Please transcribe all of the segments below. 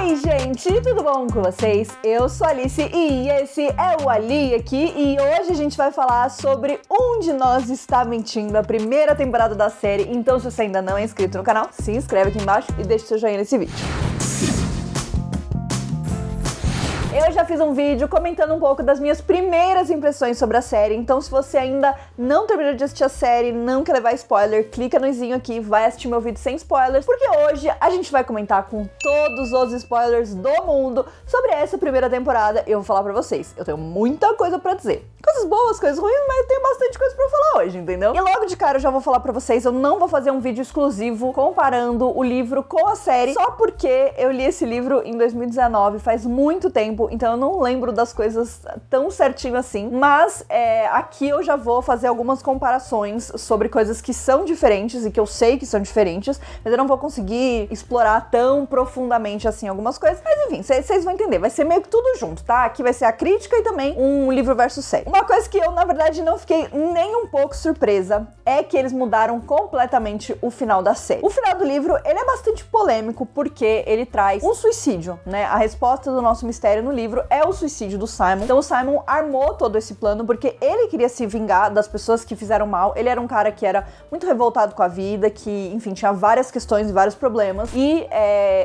Oi, gente, tudo bom com vocês? Eu sou a Alice e esse é o Ali aqui e hoje a gente vai falar sobre Um de Nós Está Mentindo, a primeira temporada da série. Então, se você ainda não é inscrito no canal, se inscreve aqui embaixo e deixa seu joinha nesse vídeo. Eu já fiz um vídeo comentando um pouco das minhas primeiras impressões sobre a série, então se você ainda não terminou de assistir a série, não quer levar spoiler, clica no izinho aqui, vai assistir meu vídeo sem spoilers, porque hoje a gente vai comentar com todos os spoilers do mundo sobre essa primeira temporada e eu vou falar pra vocês, eu tenho muita coisa pra dizer. Coisas boas, coisas ruins, mas eu tenho bastante coisa pra falar hoje, entendeu? E logo de cara eu já vou falar pra vocês, eu não vou fazer um vídeo exclusivo comparando o livro com a série, só porque eu li esse livro em 2019, faz muito tempo, então eu não lembro das coisas tão certinho assim, mas aqui eu já vou fazer algumas comparações sobre coisas que são diferentes e que eu sei que são diferentes, mas eu não vou conseguir explorar tão profundamente assim algumas coisas, mas enfim, vocês vão entender, vai ser meio que tudo junto, tá? Aqui vai ser a crítica e também um livro versus série. Uma coisa que eu, na verdade, não fiquei nem um pouco surpresa é que eles mudaram completamente o final da série. O final do livro, ele é bastante polêmico porque ele traz um suicídio, né? A resposta do nosso mistério no livro é o suicídio do Simon. Então o Simon armou todo esse plano porque ele queria se vingar das pessoas que fizeram mal. Ele era um cara que era muito revoltado com a vida, que, enfim, tinha várias questões e vários problemas. E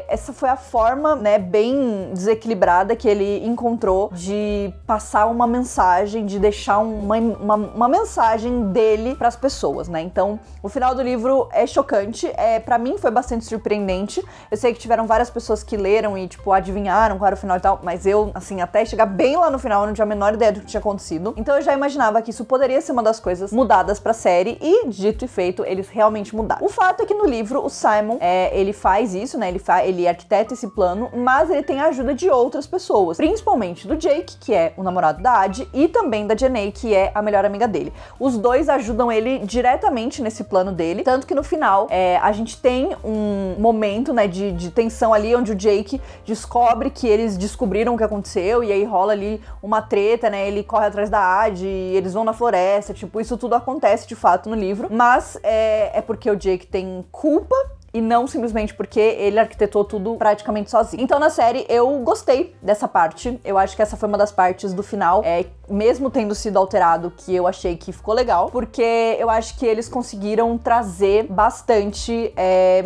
essa foi a forma, né, bem desequilibrada que ele encontrou de passar uma mensagem, de deixar uma mensagem dele pras pessoas, né? Então, o final do livro é chocante. Pra mim foi bastante surpreendente. Eu sei que tiveram várias pessoas que leram e, tipo, adivinharam qual era o final e tal, mas eu, assim, até chegar bem lá no final, eu não tinha a menor ideia do que tinha acontecido. Então eu já imaginava que isso poderia ser uma das coisas mudadas pra série e, dito e feito, eles realmente mudaram. O fato é que no livro, o Simon, ele faz isso, né? Ele arquiteta esse plano, mas ele tem a ajuda de outras pessoas, principalmente do Jake, que é o namorado da Addie, e também da Jenny, que é a melhor amiga dele. Os dois ajudam ele diretamente nesse plano dele, tanto que no final, a gente tem um momento, né, de tensão ali, onde o Jake descobre que eles descobriram o que aconteceu, e aí rola ali uma treta, né, ele corre atrás da Addie, eles vão na floresta, tipo, isso tudo acontece de fato no livro, mas é porque o Jake tem culpa, e não simplesmente porque ele arquitetou tudo praticamente sozinho. Então na série eu gostei dessa parte, eu acho que essa foi uma das partes do final, mesmo tendo sido alterado, que eu achei que ficou legal, porque eu acho que eles conseguiram trazer bastante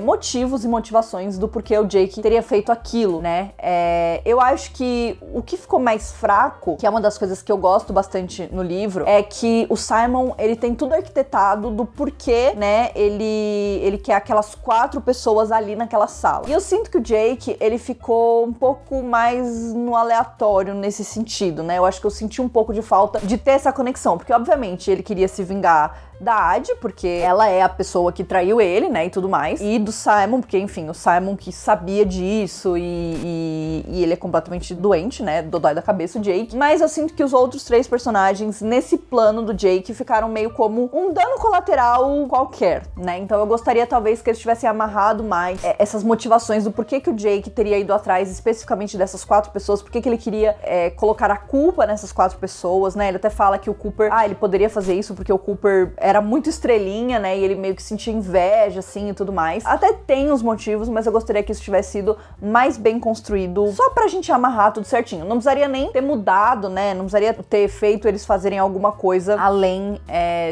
motivos e motivações do porquê o Jake teria feito aquilo, né? Eu acho que o que ficou mais fraco, que é uma das coisas que eu gosto bastante no livro, é que o Simon, ele tem tudo arquitetado do porquê, né, ele quer aquelas 4 pessoas ali naquela sala. E eu sinto que o Jake, ele ficou um pouco mais no aleatório nesse sentido, né? Eu acho que eu senti um pouco de falta de ter essa conexão, porque obviamente ele queria se vingar da Addie, porque ela é a pessoa que traiu ele, né, e tudo mais, e do Simon, porque, enfim, o Simon que sabia disso e ele é completamente doente, né, dodói da cabeça, o Jake, mas eu sinto que os outros 3 personagens nesse plano do Jake ficaram meio como um dano colateral qualquer, né, então eu gostaria talvez que eles tivessem amarrado mais essas motivações do porquê que o Jake teria ido atrás especificamente dessas 4 pessoas, porquê que ele queria colocar a culpa nessas 4 pessoas, né, ele até fala que o Cooper, ele poderia fazer isso porque o Cooper era muito estrelinha, né, e ele meio que sentia inveja, assim, e tudo mais. Até tem os motivos, mas eu gostaria que isso tivesse sido mais bem construído, só pra gente amarrar tudo certinho. Não precisaria nem ter mudado, né, não precisaria ter feito eles fazerem alguma coisa além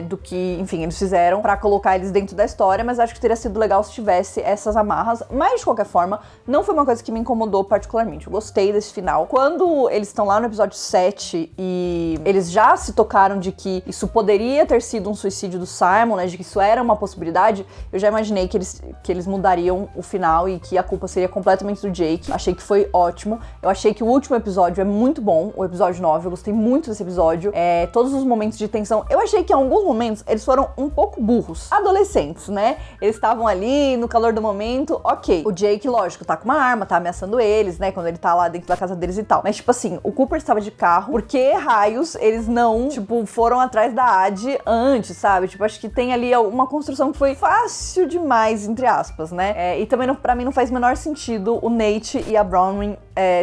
do que, enfim, eles fizeram pra colocar eles dentro da história, mas acho que teria sido legal se tivesse essas amarras, mas de qualquer forma, não foi uma coisa que me incomodou particularmente. Eu gostei desse final. Quando eles estão lá no episódio 7 e eles já se tocaram de que isso poderia ter sido um suicídio do Simon, né, de que isso era uma possibilidade, eu já imaginei que eles mudariam o final e que a culpa seria completamente do Jake. Achei que foi ótimo. Eu achei que o último episódio é muito bom, o episódio 9, eu gostei muito desse episódio. Todos os momentos de tensão, eu achei que em alguns momentos eles foram um pouco burros. Adolescentes, né? Eles estavam ali no calor do momento, ok. O Jake, lógico, tá com uma arma, tá ameaçando eles, né, quando ele tá lá dentro da casa deles e tal. Mas, tipo assim, o Cooper estava de carro, por que raios eles não, tipo, foram atrás da Addie antes, sabe? Tipo, acho que tem ali uma construção que foi fácil demais, entre aspas, né? E também, pra mim, não faz o menor sentido o Nate e a Bronwyn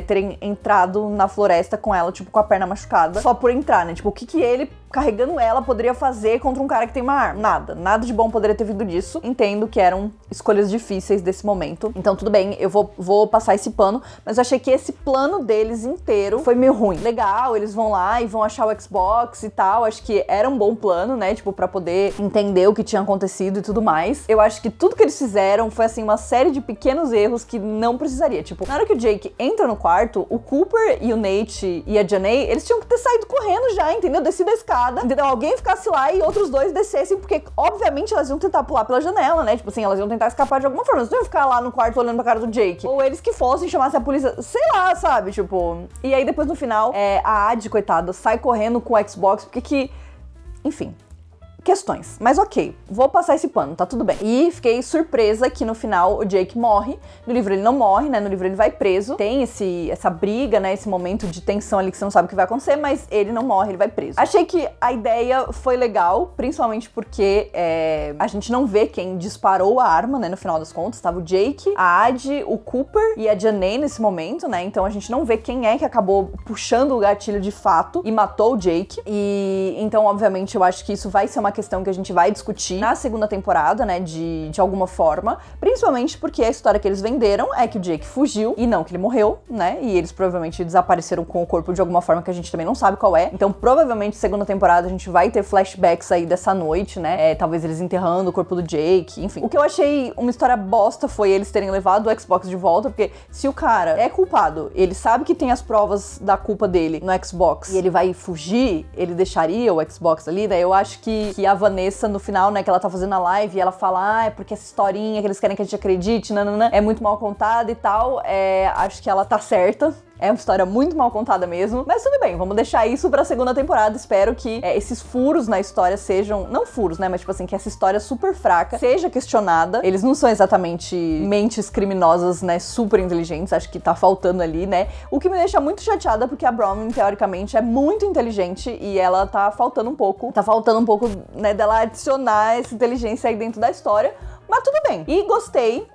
terem entrado na floresta com ela, tipo, com a perna machucada, só por entrar, né? Tipo, o que ele, carregando ela, poderia fazer contra um cara que tem uma arma? Nada de bom poderia ter vindo disso. Entendo que eram escolhas difíceis desse momento. Então, tudo bem, eu vou passar esse pano, mas eu achei que esse plano deles inteiro foi meio ruim. Legal, eles vão lá e vão achar o Xbox e tal, acho que era um bom plano, né? Tipo, pra poder entender o que tinha acontecido e tudo mais. Eu acho que tudo que eles fizeram foi, assim, uma série de pequenos erros que não precisaria. Tipo, na hora que o Jake entra no quarto, o Cooper e o Nate e a Janae, eles tinham que ter saído correndo já, entendeu? Descido a escada, entendeu? Alguém ficasse lá e outros dois descessem, porque, obviamente, elas iam tentar pular pela janela, né? Tipo assim, elas iam tentar escapar de alguma forma. Eles não iam ficar lá no quarto olhando pra cara do Jake. Ou eles que fossem, chamassem a polícia, sei lá, sabe? Tipo... E aí, depois, no final, a Ad, coitada, sai correndo com o Xbox, porque que... Enfim... Questões. Mas ok, vou passar esse pano, tá tudo bem. E fiquei surpresa que no final o Jake morre. No livro ele não morre, né? No livro ele vai preso. Tem essa briga, né? Esse momento de tensão ali que você não sabe o que vai acontecer, mas ele não morre, ele vai preso. Achei que a ideia foi legal, principalmente porque a gente não vê quem disparou a arma, né? No final das contas, tava o Jake, a Ad, o Cooper e a Janae nesse momento, né? Então a gente não vê quem é que acabou puxando o gatilho de fato e matou o Jake. E então, obviamente, eu acho que isso vai ser uma questão que a gente vai discutir na segunda temporada, né, de alguma forma, principalmente porque a história que eles venderam é que o Jake fugiu e não que ele morreu, né, e eles provavelmente desapareceram com o corpo de alguma forma que a gente também não sabe qual é, então provavelmente segunda temporada a gente vai ter flashbacks aí dessa noite, né, talvez eles enterrando o corpo do Jake, enfim. O que eu achei uma história bosta foi eles terem levado o Xbox de volta, porque se o cara é culpado, ele sabe que tem as provas da culpa dele no Xbox e ele vai fugir, ele deixaria o Xbox ali, né, eu acho que a Vanessa, no final, né, que ela tá fazendo a live e ela fala, é porque essa historinha que eles querem que a gente acredite, nanana, é muito mal contada e tal, acho que ela tá certa. É uma história muito mal contada mesmo, mas tudo bem, vamos deixar isso pra segunda temporada. Espero que esses furos na história sejam, não furos, né, mas tipo assim, que essa história super fraca seja questionada. Eles não são exatamente mentes criminosas, né, super inteligentes, acho que tá faltando ali, né, o que me deixa muito chateada porque a Bronwyn, teoricamente, é muito inteligente e ela tá faltando um pouco, né, dela adicionar essa inteligência aí dentro da história. Mas tudo bem. E gostei,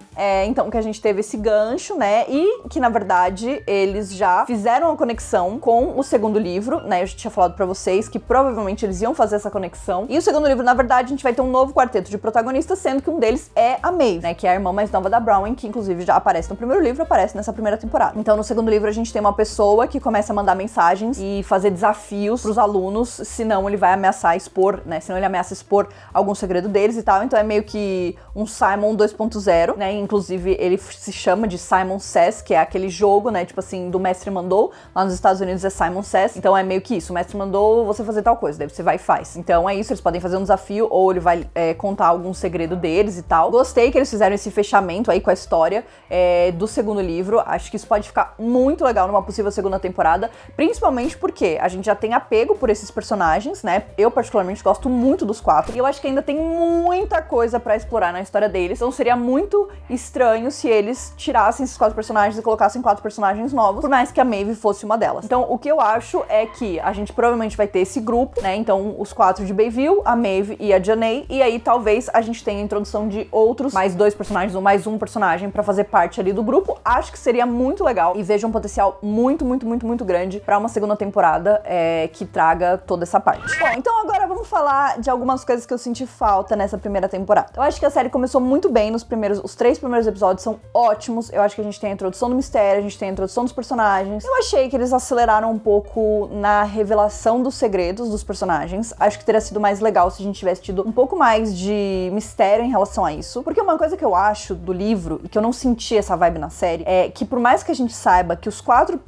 então, que a gente teve esse gancho, né? E que, na verdade, eles já fizeram a conexão com o segundo livro, né? Eu já tinha falado pra vocês que provavelmente eles iam fazer essa conexão. E o segundo livro, na verdade, a gente vai ter um novo quarteto de protagonistas, sendo que um deles é a Maeve, né? Que é a irmã mais nova da Bronwyn, que inclusive já aparece no primeiro livro, aparece nessa primeira temporada. Então, no segundo livro, a gente tem uma pessoa que começa a mandar mensagens e fazer desafios pros alunos, senão ele vai ameaçar expor, né? Senão ele ameaça expor algum segredo deles e tal. Então, é meio que um Simon 2.0, né? Inclusive, ele se chama de Simon Says, que é aquele jogo, né, tipo assim, do Mestre Mandou. Lá nos Estados Unidos é Simon Says. Então é meio que isso, o Mestre mandou você fazer tal coisa, daí você vai e faz. Então é isso, eles podem fazer um desafio ou ele vai contar algum segredo deles e tal. Gostei que eles fizeram esse fechamento aí com a história do segundo livro. Acho que isso pode ficar muito legal numa possível segunda temporada, principalmente porque a gente já tem apego por esses personagens, né? Eu particularmente gosto muito dos 4 e eu acho que ainda tem muita coisa pra explorar na história deles. Então seria muito estranho se eles tirassem esses 4 personagens e colocassem 4 personagens novos, por mais que a Maeve fosse uma delas. Então, o que eu acho é que a gente provavelmente vai ter esse grupo, né? Então, os 4 de Bayville, a Maeve e a Janae, e aí talvez a gente tenha a introdução de outros, mais 2 personagens ou mais um personagem pra fazer parte ali do grupo. Acho que seria muito legal e vejo um potencial muito, muito, muito, muito grande pra uma segunda temporada que traga toda essa parte. Bom, então agora vamos falar de algumas coisas que eu senti falta nessa primeira temporada. Eu acho que a série começou muito bem os 3 primeiros episódios são ótimos. Eu acho que a gente tem a introdução do mistério, a gente tem a introdução dos personagens. Eu achei que eles aceleraram um pouco na revelação dos segredos dos personagens. Acho que teria sido mais legal se a gente tivesse tido um pouco mais de mistério em relação a isso. Porque uma coisa que eu acho do livro, e que eu não senti essa vibe na série, é que por mais que a gente saiba que os 4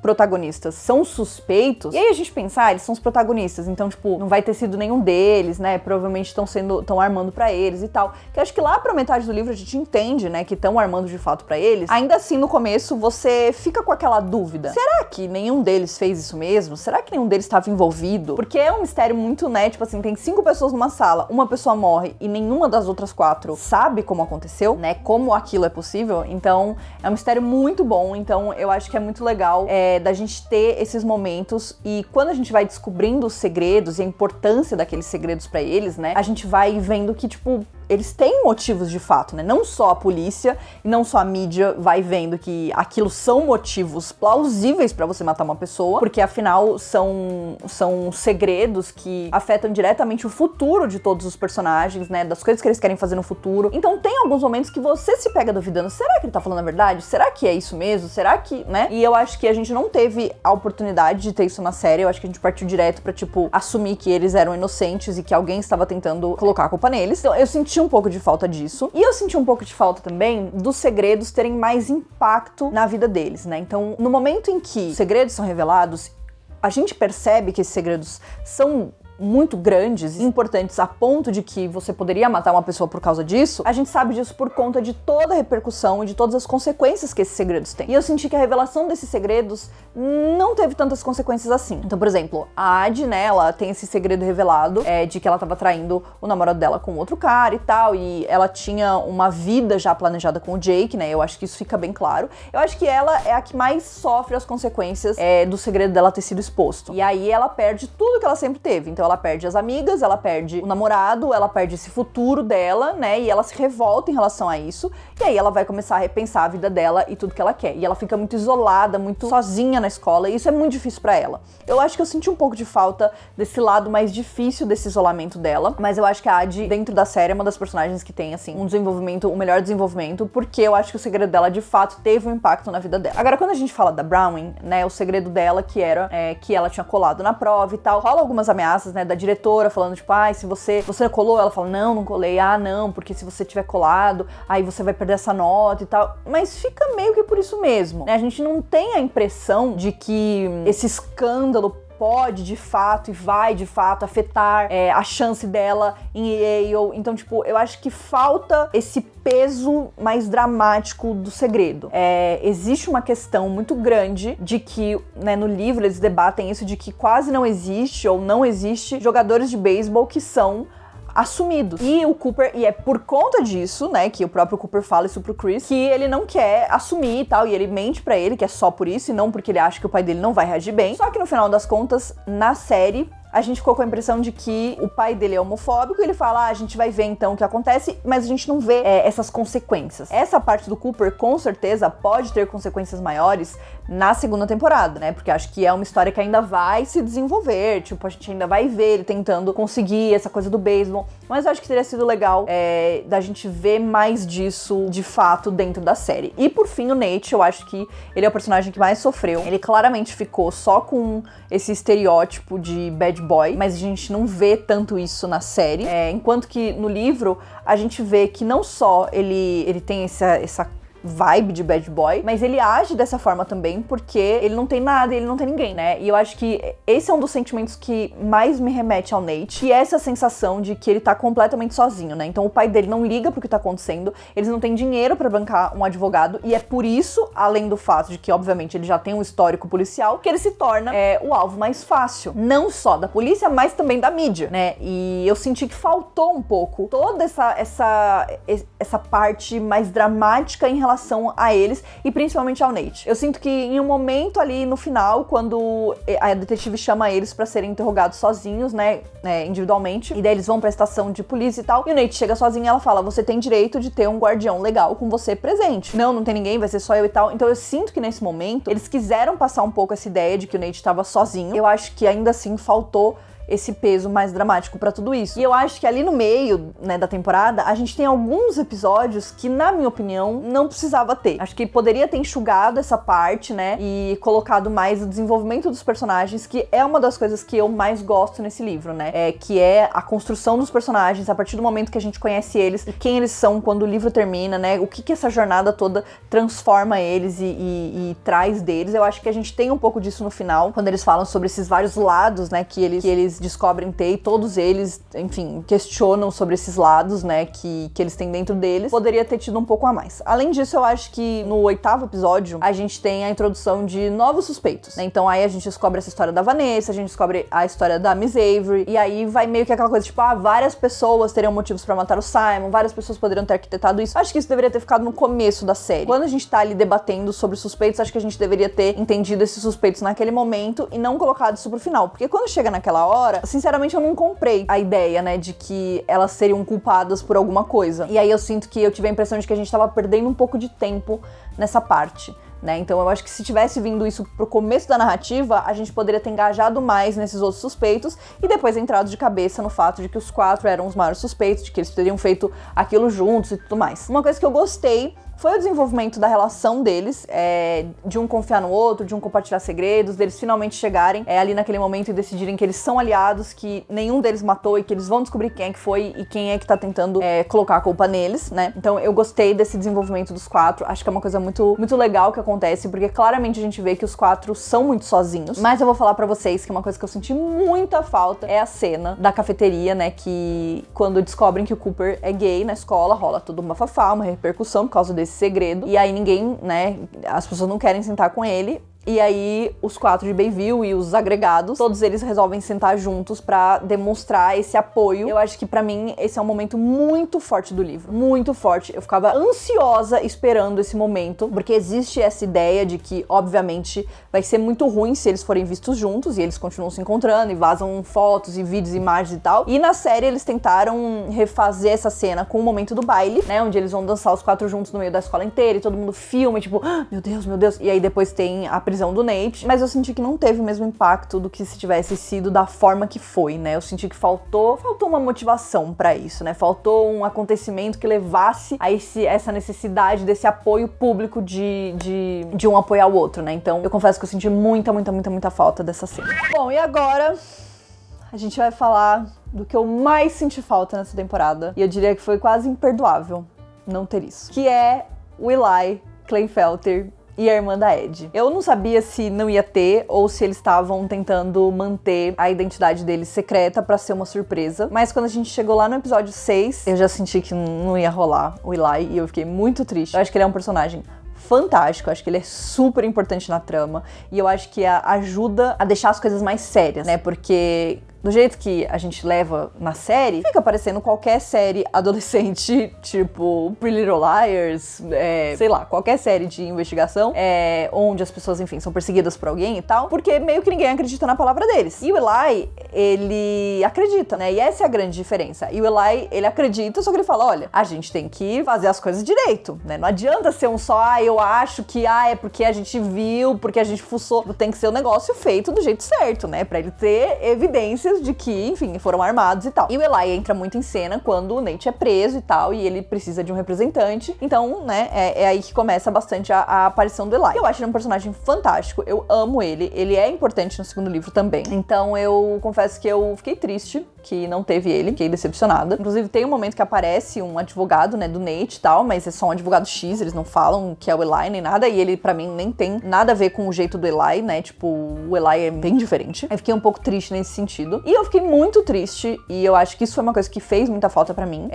protagonistas são suspeitos, e aí a gente pensar, eles são os protagonistas, então, tipo, não vai ter sido nenhum deles, né, provavelmente estão armando pra eles e tal, que acho que lá pra metade do livro a gente entende, né, que estão armando de fato pra eles. Ainda assim, no começo, você fica com aquela dúvida, será que nenhum deles fez isso mesmo? Será que nenhum deles estava envolvido? Porque é um mistério muito, né, tipo assim, tem 5 pessoas numa sala, uma pessoa morre e nenhuma das outras 4 sabe como aconteceu, né, como aquilo é possível, então é um mistério muito bom, então eu acho que é muito legal da gente ter esses momentos e quando a gente vai descobrindo os segredos e a importância daqueles segredos pra eles, né, a gente vai vendo que, tipo, eles têm motivos de fato, né? Não só a polícia e não só a mídia vai vendo que aquilo são motivos plausíveis pra você matar uma pessoa, porque afinal são segredos que afetam diretamente o futuro de todos os personagens, né? Das coisas que eles querem fazer no futuro. Então tem alguns momentos que você se pega duvidando, será que ele tá falando a verdade? Será que é isso mesmo? Será que, né? E eu acho que a gente não teve a oportunidade de ter isso na série, eu acho que a gente partiu direto pra, tipo, assumir que eles eram inocentes e que alguém estava tentando colocar a culpa neles. Então eu senti um pouco de falta disso. E eu senti um pouco de falta também dos segredos terem mais impacto na vida deles, né? Então, no momento em que os segredos são revelados, a gente percebe que esses segredos são muito grandes e importantes a ponto de que você poderia matar uma pessoa por causa disso, a gente sabe disso por conta de toda a repercussão e de todas as consequências que esses segredos têm. E eu senti que a revelação desses segredos não teve tantas consequências assim. Então, por exemplo, a Ad, né, ela tem esse segredo revelado de que ela tava traindo o namorado dela com outro cara e tal, e ela tinha uma vida já planejada com o Jake, né, eu acho que isso fica bem claro. Eu acho que ela é a que mais sofre as consequências do segredo dela ter sido exposto. E aí ela perde tudo que ela sempre teve. Então ela perde as amigas, ela perde o namorado, ela perde esse futuro dela, né? E ela se revolta em relação a isso. E aí ela vai começar a repensar a vida dela e tudo que ela quer. E ela fica muito isolada, muito sozinha na escola. E isso é muito difícil pra ela. Eu acho que eu senti um pouco de falta desse lado mais difícil desse isolamento dela. Mas eu acho que a Ad, dentro da série, é uma das personagens que tem, assim, um desenvolvimento, o melhor desenvolvimento. Porque eu acho que o segredo dela, de fato, teve um impacto na vida dela. Agora, quando a gente fala da Browning, né? O segredo dela, que era que ela tinha colado na prova e tal. Rola algumas ameaças, né? Da diretora falando, tipo, se você colou, ela fala, não colei, não, porque se você tiver colado, aí você vai perder essa nota e tal, mas fica meio que por isso mesmo, né? A gente não tem a impressão de que esse escândalo pode, de fato, e vai, de fato, afetar a chance dela em Yale. Então, tipo, eu acho que falta esse peso mais dramático do segredo. Existe uma questão muito grande de que, né, no livro eles debatem isso, de que quase não existe ou não existe jogadores de beisebol que são assumidos. E o Cooper, e é por conta disso, né, que o próprio Cooper fala isso pro Chris, que ele não quer assumir e tal, e ele mente pra ele que é só por isso e não porque ele acha que o pai dele não vai reagir bem. Só que no final das contas, na série, a gente ficou com a impressão de que o pai dele é homofóbico, e ele fala, a gente vai ver então o que acontece, mas a gente não vê essas consequências. Essa parte do Cooper, com certeza, pode ter consequências maiores na segunda temporada, né? Porque acho que é uma história que ainda vai se desenvolver, tipo, a gente ainda vai ver ele tentando conseguir essa coisa do beisebol, mas eu acho que teria sido legal da gente ver mais disso, de fato, dentro da série. E por fim, o Nate, eu acho que ele é o personagem que mais sofreu. Ele claramente ficou só com esse estereótipo de bad boy, mas a gente não vê tanto isso na série. Enquanto que no livro, a gente vê que não só ele tem essa vibe de bad boy, mas ele age dessa forma também porque ele não tem nada e ele não tem ninguém, né? E eu acho que esse é um dos sentimentos que mais me remete ao Nate, que é essa sensação de que ele tá completamente sozinho, né? Então o pai dele não liga pro que tá acontecendo, eles não têm dinheiro pra bancar um advogado, e é por isso, além do fato de que, obviamente, ele já tem um histórico policial, que ele se torna o alvo mais fácil, não só da polícia, mas também da mídia, né? E eu senti que faltou um pouco toda essa parte mais dramática em relação a eles, e principalmente ao Nate. Eu sinto que em um momento ali no final, quando a detetive chama eles pra serem interrogados sozinhos, né, individualmente, e daí eles vão pra estação de polícia e tal, e o Nate chega sozinho e ela fala, você tem direito de ter um guardião legal com você presente. Não tem ninguém, vai ser só eu e tal. Então eu sinto que nesse momento, eles quiseram passar um pouco essa ideia de que o Nate tava sozinho. Eu acho que ainda assim faltou esse peso mais dramático pra tudo isso. E eu acho que ali no meio, né, da temporada, a gente tem alguns episódios que, na minha opinião, não precisava ter. Acho que poderia ter enxugado essa parte, né, e colocado mais o desenvolvimento dos personagens, que é uma das coisas que eu mais gosto nesse livro, né, que é a construção dos personagens a partir do momento que a gente conhece eles e quem eles são quando o livro termina, né, o que essa jornada toda transforma eles e traz deles. Eu acho que a gente tem um pouco disso no final, quando eles falam sobre esses vários lados, né, que eles descobrem ter, e todos eles, enfim, questionam sobre esses lados, né, que eles têm dentro deles. Poderia ter tido um pouco a mais. Além disso, eu acho que no 8º episódio, a gente tem a introdução de novos suspeitos, né? Então aí a gente descobre essa história da Vanessa, a gente descobre a história da Miss Avery, e aí vai meio que aquela coisa, tipo, várias pessoas teriam motivos pra matar o Simon, várias pessoas poderiam ter arquitetado isso. Acho que isso deveria ter ficado no começo da série. Quando a gente tá ali debatendo sobre suspeitos, acho que a gente deveria ter entendido esses suspeitos naquele momento e não colocado isso pro final, porque quando chega naquela hora, agora, sinceramente eu não comprei a ideia, né, de que elas seriam culpadas por alguma coisa. E aí eu sinto que eu tive a impressão de que a gente tava perdendo um pouco de tempo nessa parte. Né? Então eu acho que se tivesse vindo isso pro começo da narrativa, a gente poderia ter engajado mais nesses outros suspeitos e depois entrado de cabeça no fato de que os 4 eram os maiores suspeitos, de que eles teriam feito aquilo juntos e tudo mais. Uma coisa que eu gostei foi o desenvolvimento da relação deles, de um confiar no outro, de um compartilhar segredos, deles finalmente chegarem ali naquele momento e decidirem que eles são aliados, que nenhum deles matou e que eles vão descobrir quem é que foi e quem é que tá tentando colocar a culpa neles, né? Então eu gostei desse desenvolvimento dos 4, acho que é uma coisa muito, muito legal que acontece, porque claramente a gente vê que os 4 são muito sozinhos, mas eu vou falar pra vocês que uma coisa que eu senti muita falta é a cena da cafeteria, né, que quando descobrem que o Cooper é gay na escola, rola toda uma fafá, uma repercussão por causa desse segredo, e aí ninguém, né, as pessoas não querem sentar com ele. E aí, os 4 de Bayville e os agregados, todos eles resolvem sentar juntos pra demonstrar esse apoio. Eu acho que pra mim, esse é um momento muito forte do livro. Muito forte. Eu ficava ansiosa esperando esse momento, porque existe essa ideia de que, obviamente, vai ser muito ruim se eles forem vistos juntos, e eles continuam se encontrando, e vazam fotos e vídeos, imagens e tal. E na série, eles tentaram refazer essa cena com o momento do baile, né, onde eles vão dançar os 4 juntos no meio da escola inteira, e todo mundo filma, e tipo, ah, meu Deus, meu Deus. E aí depois tem a prisão do Nate, mas eu senti que não teve o mesmo impacto do que se tivesse sido da forma que foi, né? Eu senti que faltou uma motivação pra isso, né? Faltou um acontecimento que levasse a essa necessidade desse apoio público de um apoiar o outro, né? Então, eu confesso que eu senti muita falta dessa cena. Bom, e agora a gente vai falar do que eu mais senti falta nessa temporada, e eu diria que foi quase imperdoável não ter isso, que é o Eli Klinefelter e a irmã da Ed. Eu não sabia se não ia ter ou se eles estavam tentando manter a identidade deles secreta pra ser uma surpresa, mas quando a gente chegou lá no episódio 6, eu já senti que não ia rolar o Eli e eu fiquei muito triste. Eu acho que ele é um personagem fantástico, eu acho que ele é super importante na trama e eu acho que ajuda a deixar as coisas mais sérias, né? Porque do jeito que a gente leva na série, fica parecendo qualquer série adolescente, tipo Pretty Little Liars, sei lá, qualquer série de investigação, onde as pessoas, enfim, são perseguidas por alguém e tal, porque meio que ninguém acredita na palavra deles. E o Eli, ele acredita, né? E essa é a grande diferença. E o Eli, ele acredita, só que ele fala, olha, a gente tem que fazer as coisas direito, né? Não adianta ser um só, eu acho que, é porque a gente viu, porque a gente fuçou. Tem que ser um negócio feito do jeito certo, né? Pra ele ter evidências de que, enfim, foram armados e tal. E o Eli entra muito em cena quando o Nate é preso e tal, e ele precisa de um representante. Então, né, é aí que começa bastante a aparição do Eli. Eu acho ele um personagem fantástico, eu amo ele. Ele é importante no segundo livro também. Então, eu confesso que eu fiquei triste que não teve ele, fiquei decepcionada. Inclusive, tem um momento que aparece um advogado, né, do Nate e tal, mas é só um advogado X, eles não falam que é o Eli nem nada, e ele, pra mim, nem tem nada a ver com o jeito do Eli, né, tipo, o Eli é bem diferente. Eu fiquei um pouco triste nesse sentido. E eu fiquei muito triste, e eu acho que isso foi uma coisa que fez muita falta pra mim,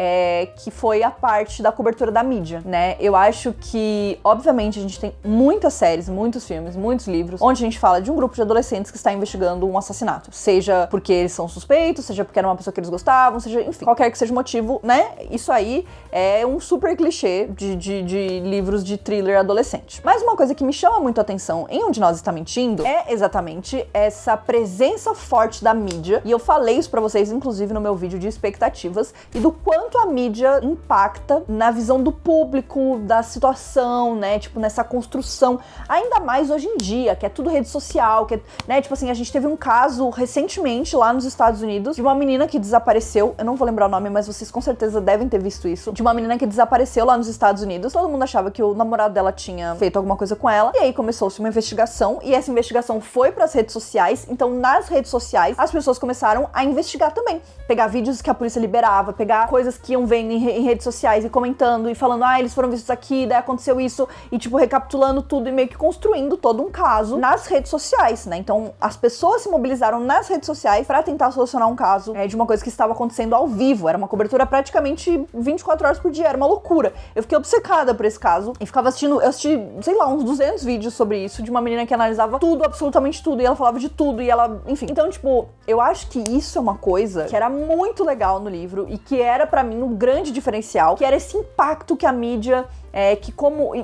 que foi a parte da cobertura da mídia, né? Eu acho que, obviamente, a gente tem muitas séries, muitos filmes, muitos livros, onde a gente fala de um grupo de adolescentes que está investigando um assassinato. Seja porque eles são suspeitos, seja porque era uma pessoa que eles gostavam, seja, enfim, qualquer que seja o motivo, né? Isso aí é um super clichê de livros de thriller adolescente. Mas uma coisa que me chama muito a atenção em Onde Nós Está Mentindo é exatamente essa presença forte da mídia, e eu falei isso pra vocês, inclusive, no meu vídeo de expectativas, e do quanto a mídia impacta na visão do público, da situação, né, tipo, nessa construção, ainda mais hoje em dia, que é tudo rede social, que é, né, tipo assim, a gente teve um caso recentemente lá nos Estados Unidos, de uma menina que desapareceu, eu não vou lembrar o nome, mas vocês com certeza devem ter visto isso, de uma menina que desapareceu lá nos Estados Unidos, todo mundo achava que o namorado dela tinha feito alguma coisa com ela, e aí começou-se uma investigação, e essa investigação foi pras redes sociais, então nas redes sociais, as pessoas começaram a investigar também, pegar vídeos que a polícia liberava, pegar coisas que iam vendo em redes sociais e comentando e falando, eles foram vistos aqui, daí aconteceu isso, e tipo, recapitulando tudo e meio que construindo todo um caso nas redes sociais, né? Então, as pessoas se mobilizaram nas redes sociais pra tentar solucionar um caso de uma coisa que estava acontecendo ao vivo, era uma cobertura praticamente 24 horas por dia, era uma loucura. Eu fiquei obcecada por esse caso e ficava assistindo, eu assisti, sei lá, uns 200 vídeos sobre isso, de uma menina que analisava tudo, absolutamente tudo, e ela falava de tudo, e ela, enfim. Então, tipo, eu acho que isso é uma coisa que era muito legal no livro e que era pra mim um grande diferencial, que era esse impacto que a mídia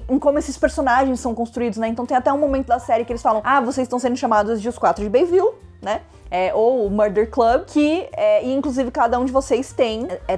em como esses personagens são construídos, né? Então tem até um momento da série que eles falam, vocês estão sendo chamados de os 4 de Bayville, né? Ou o Murder Club, que inclusive cada um de vocês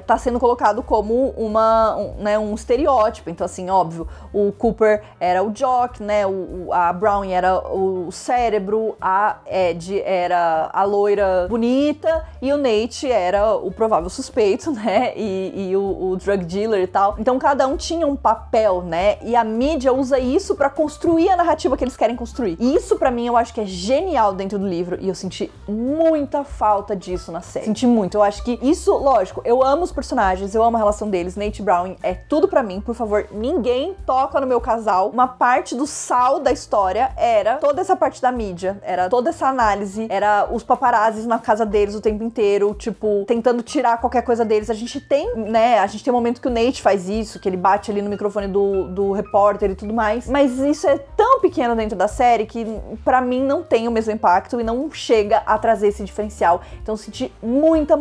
tá sendo colocado como um estereótipo. Então, assim, óbvio, o Cooper era o jock, né? A Brownie era o cérebro, a Ed era a loira bonita e o Nate era o provável suspeito, né? E o drug dealer e tal. Então, cada um tinha um papel, né? E a mídia usa isso pra construir a narrativa que eles querem construir. E isso, pra mim, eu acho que é genial dentro do livro e eu senti muita falta disso na série. Senti muito. Eu acho que isso, lógico, eu amo os personagens, eu amo a relação deles. Nate e Brownie é tudo pra mim. Por favor, ninguém toca no meu casal. Uma parte do sal da história era toda essa parte da mídia. Era toda essa análise. Era os paparazzis na casa deles o tempo inteiro, tipo, tentando tirar qualquer coisa deles. A gente tem um momento que o Nate faz isso, que ele bate ali no microfone do repórter e tudo mais. Mas isso é tão pequeno dentro da série que, pra mim, não tem o mesmo impacto e não chega a trazer esse diferencial. Então eu senti muita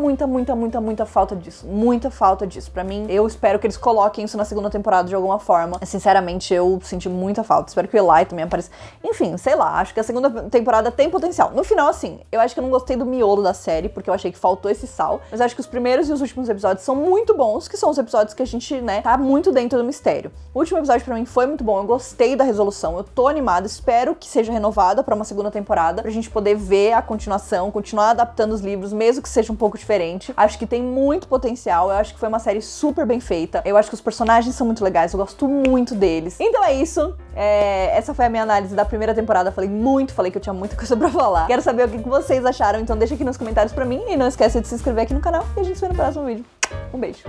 falta disso. Muita falta disso. Pra mim, eu espero que eles coloquem isso na segunda temporada de alguma forma. Sinceramente, eu senti muita falta. Espero que o Eli também apareça. Enfim, sei lá, acho que a segunda temporada tem potencial. No final, assim, eu acho que eu não gostei do miolo da série, porque eu achei que faltou esse sal. Mas acho que os primeiros e os últimos episódios são muito bons, que são os episódios que a gente, né, tá muito dentro do mistério. O último episódio pra mim foi muito bom, eu gostei da resolução, eu tô animada, espero que seja renovada pra uma segunda temporada, pra gente poder ver a continuação, continuar adaptando os livros, mesmo que seja um pouco diferente. Acho que tem muito potencial, eu acho que foi uma série super bem feita, eu acho que os personagens são muito legais, eu gosto muito deles. Então é isso, essa foi a minha análise da primeira temporada, falei que eu tinha muita coisa pra falar. Quero saber o que vocês acharam, então deixa aqui nos comentários pra mim e não esqueça de se inscrever aqui no canal e a gente se vê no próximo vídeo. Um beijo!